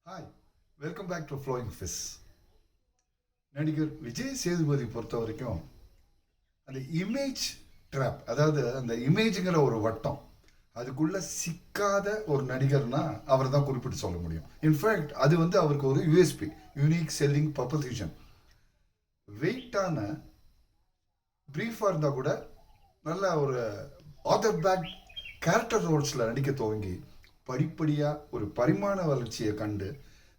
Hi, welcome back to flowing fish. நடிகர் விஜய் சேதுபதி பொறுத்த வரைக்கும் அந்த இமேஜ் ட்ராப், அதாவது அந்த இமேஜுங்கிற ஒரு வட்டம், அதுக்குள்ள சிக்காத ஒரு நடிகர்னா அவர் தான் குறிப்பிட்டு சொல்ல முடியும். இன்ஃபேக்ட் அது அவருக்கு ஒரு யூஎஸ்பி, யூனிக் செல்லிங் ப்ரொபோசிஷன். வெயிட்டான ப்ரீஃபாக இருந்தால் கூட நல்ல ஒரு ஆதர் பேக் கேரக்டர் ரோல்ஸில் நடிக்க துவங்கி படிப்படியாக ஒரு பரிமாண வளர்ச்சியை கண்டு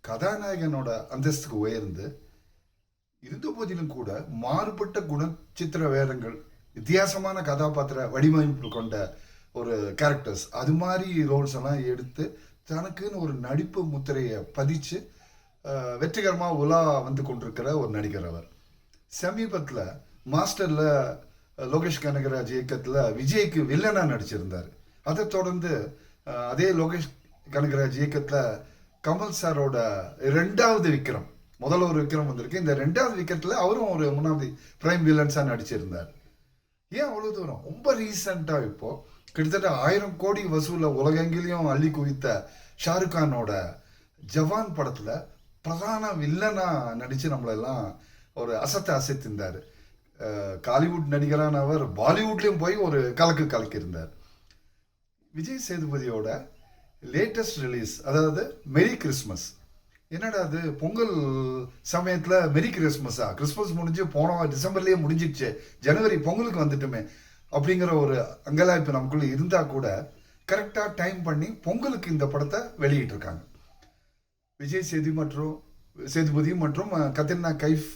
கதாநாயகனோட அந்தஸ்துக்கு உயர்ந்து, இருந்த போதிலும் கூட மாறுபட்ட குணச்சித்திர வேடங்கள், வித்தியாசமான கதாபாத்திர வடிவமைப்பு கொண்ட ஒரு கேரக்டர்ஸ், அது மாதிரி ரோல்ஸ் எல்லாம் எடுத்து தனக்குன்னு ஒரு நடிப்பு முத்திரையை பதிச்சு வெற்றிகரமாக உலா வந்து கொண்டிருக்கிற ஒரு நடிகர் அவர். சமீபத்தில் மாஸ்டரில் லோகேஷ் கனகராஜ் இயக்கத்தில் விஜய்க்கு வில்லனாக நடிச்சிருந்தார். அதை தொடர்ந்து அதே லோகேஷ் கனகராஜ் இயக்கத்தில் கமல் சாரோட ரெண்டாவது விக்ரம், முதல்ல ஒரு விக்ரம் வந்திருக்கு, இந்த ரெண்டாவது விக்கெட்டில் அவரும் ஒரு முன்னாடி பிரைம் வில்லன்ஸாக நடிச்சிருந்தார். ஏன் அவ்வளோ தூரம்? ரொம்ப ரீசெண்டாக இப்போ கிட்டத்தட்ட 1000 கோடி வசூலை உலகெங்கிலையும் அள்ளி குவித்த ஷாருக் கானோட ஜவான் படத்தில் பிரதான வில்லனாக நடித்து நம்மளெல்லாம் ஒரு அசைத்திருந்தார். காலிவுட் நடிகரான அவர் பாலிவுட்லேயும் போய் ஒரு கலக்கியிருந்தார். விஜய் சேதுபதியோட லேட்டஸ்ட் ரிலீஸ், அதாவது மெரி கிறிஸ்மஸ். என்னடா அது, பொங்கல் சமயத்தில் மெரி கிறிஸ்மஸா? கிறிஸ்மஸ் முடிஞ்சு போன டிசம்பர்லேயே முடிஞ்சிடுச்சு, ஜனவரி பொங்கலுக்கு வந்துட்டுமே அப்படிங்கிற ஒரு அங்கலாய்ப்பு நமக்குள்ள இருந்தால் கூட கரெக்டாக டைம் பண்ணி பொங்கலுக்கு இந்த படத்தை வெளியிட்டிருக்காங்க. விஜய் சேதுபதி மற்றும் கத்ரினா கைஃப்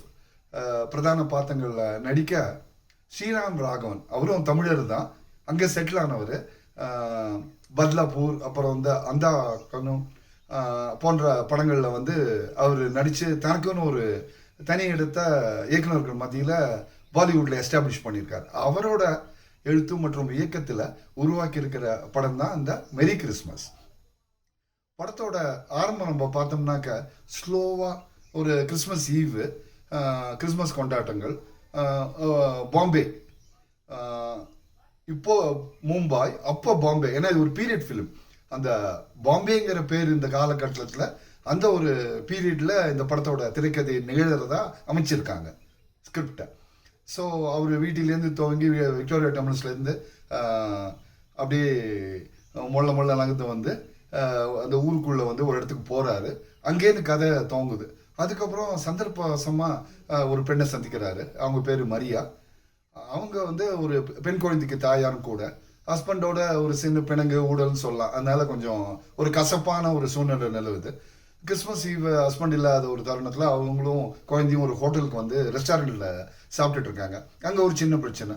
பிரதான பாத்திரங்களில் நடிக்க ஸ்ரீராம் ராகவன், அவரும் தமிழர் தான், அங்கே செட்டில் ஆனவர். பத்லாப்பூர், அப்புறம் அந்தா கண்ணும் போன்ற படங்களில் அவர் நடித்து தனக்குன்னு ஒரு தனி எடுத்த இயக்குநர்கள் மத்தியில் பாலிவுட்டில் எஸ்டாப்ளிஷ் பண்ணியிருக்கார். அவரோட எழுத்து மற்றும் இயக்கத்தில் உருவாக்கி இருக்கிற படம் தான் இந்த மெரி கிறிஸ்மஸ். படத்தோட ஆரம்பம் நம்ம பார்த்தோம்னாக்க ஸ்லோவாக ஒரு கிறிஸ்மஸ் ஈவு, கிறிஸ்மஸ் கொண்டாட்டங்கள், பாம்பே, இப்போ மும்பாய், அப்போ பாம்பே, ஏன்னா இது ஒரு பீரியட் ஃபிலிம். அந்த பாம்பேங்கிற பேர் இந்த காலகட்டத்தில் அந்த ஒரு பீரியடில் இந்த படத்தோட திரைக்கதை நிகழ்கிறதா அமைச்சிருக்காங்க ஸ்கிரிப்டை. ஸோ அவர் வீட்டிலேருந்து துவங்கி விக்டோரியா டெம்பிள்ஸ்லேருந்து அப்படியே மொள்ள நகர்ந்து அந்த ஊருக்குள்ளே ஒரு இடத்துக்கு போகிறாரு. அங்கேருந்து கதை துவங்குது. அதுக்கப்புறம் சந்தர்ப்பவசமாக ஒரு பெண்ணை சந்திக்கிறாரு. அவங்க பேர் மரியா. அவங்க ஒரு பெண் குழந்தைக்கு தாயாரும் கூட. ஹஸ்பண்டோட ஒரு சின்ன பிணங்கு ஊழல்னு சொல்லலாம். அதனால கொஞ்சம் ஒரு கசப்பான ஒரு சூழ்நிலை நிலவுது. கிறிஸ்மஸ் ஈவ் ஹஸ்பண்ட் இல்லாத ஒரு தருணத்தில் அவங்களும் குழந்தையும் ஒரு ஹோட்டலுக்கு ரெஸ்டாரண்ட்டில் சாப்பிட்டுட்டு இருக்காங்க. அங்கே ஒரு சின்ன பிரச்சனை.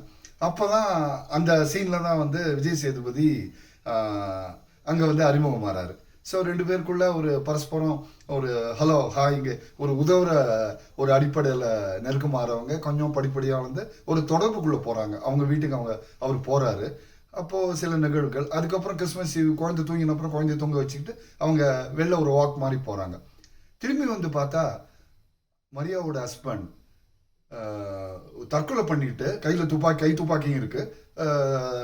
அப்போ தான் அந்த சீனில் தான் விஜய் சேதுபதி அங்கே அறிமுகமாறாரு. ஸோ ரெண்டு பேருக்குள்ள ஒரு பரஸ்பரம் ஒரு ஹலோ ஹாய், இங்கே ஒரு உதவுற ஒரு அடிப்படையில் நெருக்கமாறவங்க கொஞ்சம் படிப்படியாக ஒரு தொடர்புக்குள்ளே போகிறாங்க. அவங்க வீட்டுக்கு அவர் போகிறாரு. அப்போது சில நிகழ்வுகள், அதுக்கப்புறம் கிறிஸ்மஸ் குழந்தை தூங்கினப்புறம் குழந்தைய தூங்க வச்சுக்கிட்டு அவங்க வெளில ஒரு வாக் மாதிரி போகிறாங்க. திரும்பி பார்த்தா மரியாவோட ஹஸ்பண்ட் தற்கொலை பண்ணிக்கிட்டு கை துப்பாக்கியும் இருக்குது,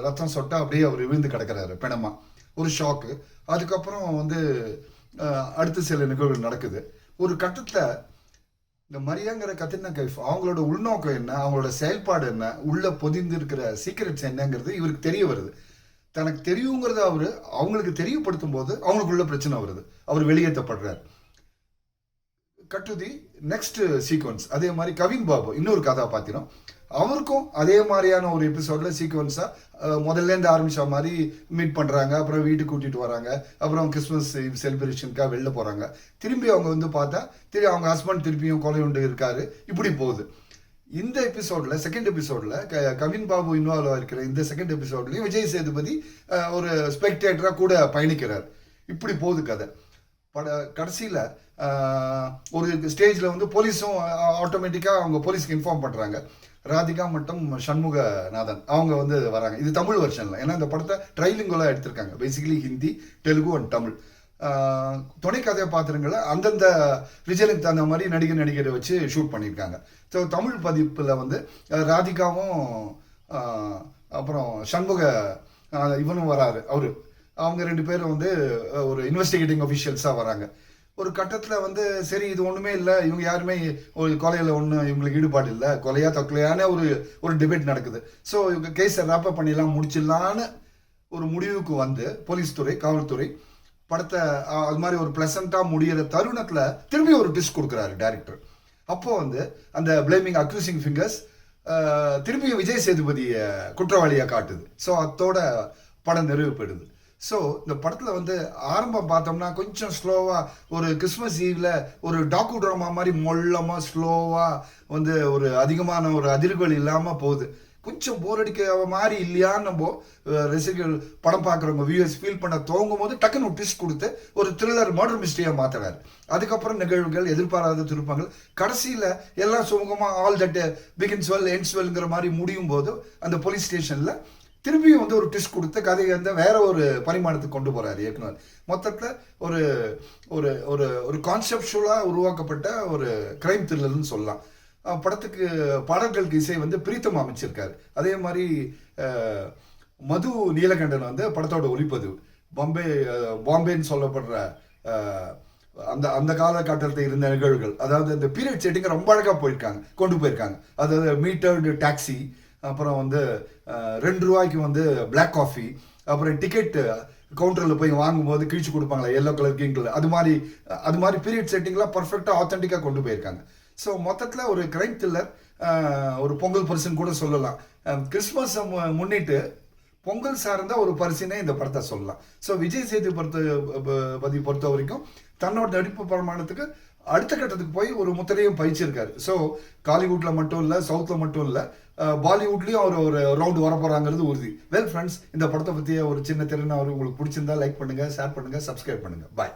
ரத்தம் சொட்டா அப்படியே அவர் விழுந்து கிடக்கிறாரு பிணமா. ஒரு ஷாக்கு. அதுக்கப்புறம் அடுத்த சில நிகழ்வுகள் நடக்குது. ஒரு கட்டத்தில் இந்த மரியாங்கிற கத்ரினா கைஃப் அவங்களோட உள்நோக்கம் என்ன, அவங்களோட செயல்பாடு என்ன, உள்ள பொதிந்து இருக்கிற சீக்ரெட்ஸ் என்னங்கிறது இவருக்கு தெரிய வருது. தனக்கு தெரியுங்கிறத அவங்களுக்கு தெரியப்படுத்தும் போது அவங்களுக்குள்ள பிரச்சனை வருது. அவர் வெளியேற்றப்படுறார். Cut to the next sequence. அதே மாதிரி கவின் பாபு, இன்னொரு கதாபாத்திரம், அவருக்கும் அதே மாதிரியான ஒரு எபிசோட்ல சீக்வன்ஸாக முதல்லேருந்து ஆரம்பிச்ச மாதிரி மீட் பண்ணுறாங்க. அப்புறம் வீட்டுக்கு கூட்டிகிட்டு வராங்க. அப்புறம் கிறிஸ்மஸ் செலிப்ரேஷனுக்காக வெளில போகிறாங்க. திரும்பி அவங்க பார்த்தா அவங்க ஹஸ்பண்ட் திருப்பியும் கொலை உண்டு இருக்காரு. இப்படி போகுது. இந்த எபிசோடில், செகண்ட் எபிசோடில் கவின் பாபு இன்வால்வ் ஆகிருக்கிற இந்த செகண்ட் எபிசோட்லையும் விஜய் சேதுபதி ஒரு ஸ்பெக்டேட்டராக கூட பயணிக்கிறார். இப்படி போகுது கதை. கடைசியில் ஒரு ஸ்டேஜில் போலீஸும் ஆட்டோமேட்டிக்காக அவங்க போலீஸ்க்கு இன்ஃபார்ம் பண்ணுறாங்க. ராதிகா மற்றும் சண்முகநாதன் அவங்க வராங்க. இது தமிழ் வெர்ஷனில், ஏன்னா இந்த படத்தை ட்ரைலிங்குலாக எடுத்திருக்காங்க. Basically Hindi, Telugu and Tamil. துணை கதை பாத்திரங்களை அந்தந்த ரிஜனுக்கு தகுந்த மாதிரி நடிகரை வச்சு ஷூட் பண்ணியிருக்காங்க. ஸோ தமிழ் பதிப்பில் ராதிகாவும் அப்புறம் சண்முக இவனும் வராரு. அவங்க ரெண்டு பேரும் ஒரு இன்வெஸ்டிகேட்டிங் அஃபிஷியல்ஸாக வராங்க. ஒரு கட்டத்தில் வந்து சரி இது ஒன்றுமே இல்லை, இவங்க யாருமே ஒரு கொலையில் ஒன்றும் இவங்களுக்கு ஈடுபாடு இல்லை, கொலையா தற்கொலையான ஒரு ஒரு டிபேட் நடக்குது. ஸோ இவங்க கேஸை ரேப்பப் பண்ணிடலாம், முடிச்சிடலான்னு ஒரு முடிவுக்கு வந்து போலீஸ் துறை, காவல்துறை படத்தை அது மாதிரி ஒரு ப்ளசண்ட்டாக முடிகிற தருணத்தில் திரும்பி ஒரு ட்விஸ்ட் கொடுக்குறாரு டைரக்டர். அப்போ வந்து அந்த பிளேமிங் அக்யூசிங் ஃபிங்கர்ஸ் திரும்பியும் விஜய் சேதுபதியை குற்றவாளியாக காட்டுது. ஸோ அதோட படம் நிறைவு பெறுது. ஸோ இந்த படத்தில் வந்து ஆரம்பம் பார்த்தோம்னா கொஞ்சம் ஸ்லோவாக ஒரு கிறிஸ்மஸ் ஈவில் ஒரு டாக்கு ட்ராமா மாதிரி மொல்லமாக ஸ்லோவாக வந்து ஒரு அதிகமான ஒரு அதிர்வுகள் இல்லாமல் போகுது. கொஞ்சம் போர் அடிக்க மாதிரி இல்லையான்னு நம்ம ரசிகர்கள் படம் பார்க்குறவங்க வியூஎஸ் ஃபீல் பண்ண துவங்கும் போது டக்குன்னு ட்விஸ்ட் கொடுத்து ஒரு த்ரில்லர் மர்டர் மிஸ்ட்ரியாக மாற்றுறாரு. அதுக்கப்புறம் நிகழ்வுகள், எதிர்பாராத திருப்பங்கள், கடைசியில் எல்லாம் சுமூகமாக all that begins well ends வெல்ங்கிற மாதிரி முடியும் போது அந்த போலீஸ் ஸ்டேஷனில் திரும்பியும் வந்து ஒரு ட்விஸ்ட் கொடுத்து கதையை வந்து வேற ஒரு பரிமாணத்துக்கு கொண்டு போறாரு இயக்குனர். மொத்தத்தில் ஒரு ஒரு ஒரு ஒரு கான்செப்டுவலாக உருவாக்கப்பட்ட ஒரு கிரைம் த்ரில்லர்னு சொல்லலாம். படத்துக்கு பாடல்களுக்கு இசை வந்து பிரீத்தம் அமைச்சிருக்காரு. அதே மாதிரி மது நீலகண்டன் வந்து படத்தோட ஒளிப்பதிவு. பாம்பேன்னு சொல்லப்படுற அந்த அந்த காலகட்டத்தில் இருந்த நிகழ்வுகள், அதாவது இந்த பீரியட் செட்டிங்கை ரொம்ப அழகாக கொண்டு போயிருக்காங்க. அதாவது மீட்டர்டு டாக்ஸி, அப்புறம் வந்து 2 ரூபாய்க்கு வந்து பிளாக் காஃபி, அப்புறம் டிக்கெட் கவுண்டரில் போய் வாங்கும்போது கிழிச்சு கொடுப்பாங்களா எல்லோ கலர் கிரீன் கலர், அது மாதிரி பீரியட் செட்டிங்லாம் பர்ஃபெக்டாக ஆத்தென்டிக்காக கொண்டு போயிருக்காங்க. ஸோ மொத்தத்தில் ஒரு கிரைம் த்ரில்லர், ஒரு பொங்கல் பரிசுன்னு கூட சொல்லலாம். கிறிஸ்மஸை முன்னிட்டு பொங்கல் சார்ந்த ஒரு பரிசினே இந்த படத்தை சொல்லலாம். ஸோ விஜய் சேதுபதி பொறுத்த வரைக்கும் தன்னோட நடிப்பு பிரமாணத்துக்கு அடுத்த கட்டத்துக்கு போய் ஒரு முத்திரையும் பயிச்சிருக்காரு. ஸோ காலிவுட்ல மட்டும் இல்லை, சவுத்தில் மட்டும் இல்லை, பாலிவுட்லேயும் அவர் ஒரு ரவுண்டு வர போகிறாங்கிறது உறுதி. வெல் ஃப்ரெண்ட்ஸ், இந்த படத்தை பற்றிய ஒரு சின்ன திறனை உங்களுக்கு பிடிச்சிருந்தா லைக் பண்ணுங்கள், ஷேர் பண்ணுங்கள், சப்ஸ்கிரைப் பண்ணுங்கள். பாய்.